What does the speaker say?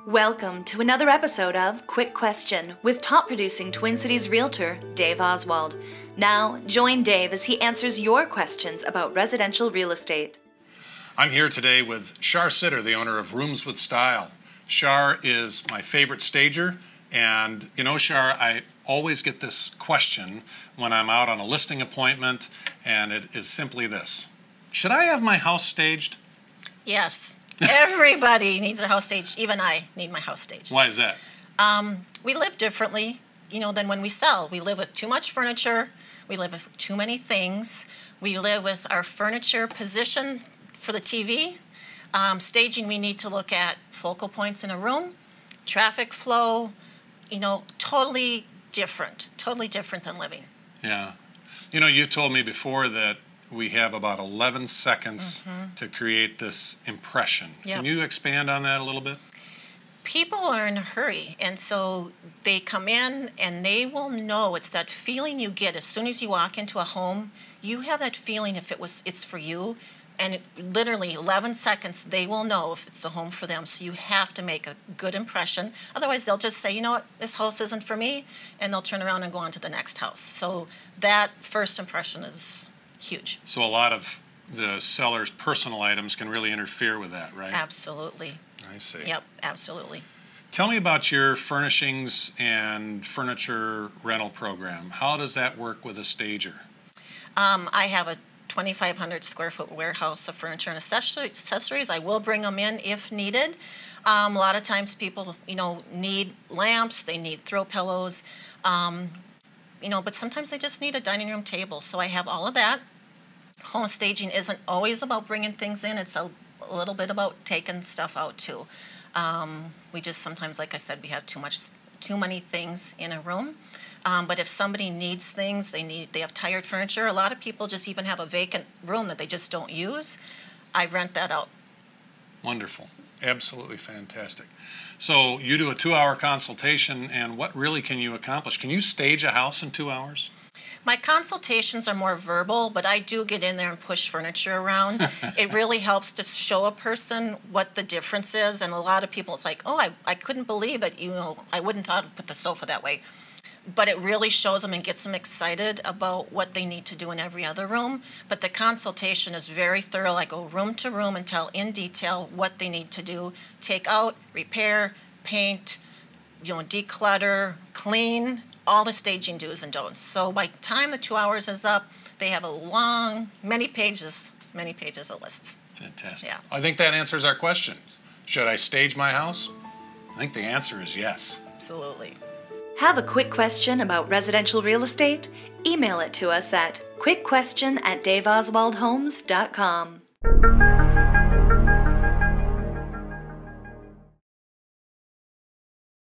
Welcome to another episode of Quick Question with top producing Twin Cities Realtor Dave Oswald. Now, join Dave as he answers your questions about residential real estate. I'm here today with Shar Sitter, the owner of Rooms with Style. Shar is my favorite stager, and you know, Shar, I always get this question when I'm out on a listing appointment, and it is simply this: should I have my house staged? Yes. Everybody needs their house staged. Even I need my house staged. Why is that? We live differently, than when we sell. We live with too much furniture. We live with too many things. We live with our furniture positioned for the TV. Staging, we need to look at focal points in a room, traffic flow, totally different than living. Yeah. You told me before that we have about 11 seconds to create this impression. Yep. Can you expand on that a little bit? People are in a hurry, and so they come in and they will know. It's that feeling you get as soon as you walk into a home. You have that feeling if it's for you, and literally 11 seconds they will know if it's the home for them. So you have to make a good impression. Otherwise they'll just say, you know what, this house isn't for me, and they'll turn around and go on to the next house. So that first impression is huge. So a lot of the seller's personal items can really interfere with that, right? Absolutely. I see. Yep, absolutely. Tell me about your furnishings and furniture rental program. How does that work with a stager? I have a 2,500 square foot warehouse of furniture and accessories. I will bring them in if needed. A lot of times people, need lamps, they need throw pillows, but sometimes they just need a dining room table. So I have all of that. Home staging isn't always about bringing things in. It's a little bit about taking stuff out too. We just sometimes, like I said, we have too many things in a room. But if somebody needs things, they have tired furniture. A lot of people just even have a vacant room that they just don't use. I rent that out. Wonderful. Absolutely fantastic. So you do a 2-hour consultation, and what really can you accomplish? Can you stage a house in 2 hours? My consultations are more verbal, but I do get in there and push furniture around. It really helps to show a person what the difference is. And a lot of people, it's like, oh, I couldn't believe it. I wouldn't thought to put the sofa that way. But it really shows them and gets them excited about what they need to do in every other room. But the consultation is very thorough. I go room to room and tell in detail what they need to do. Take out, repair, paint, declutter, clean, all the staging do's and don'ts. So by the time the 2 hours is up, they have many pages of lists. Fantastic. Yeah. I think that answers our question. Should I stage my house? I think the answer is yes. Absolutely. Have a quick question about residential real estate? Email it to us at quickquestion@daveoswaldhomes.com.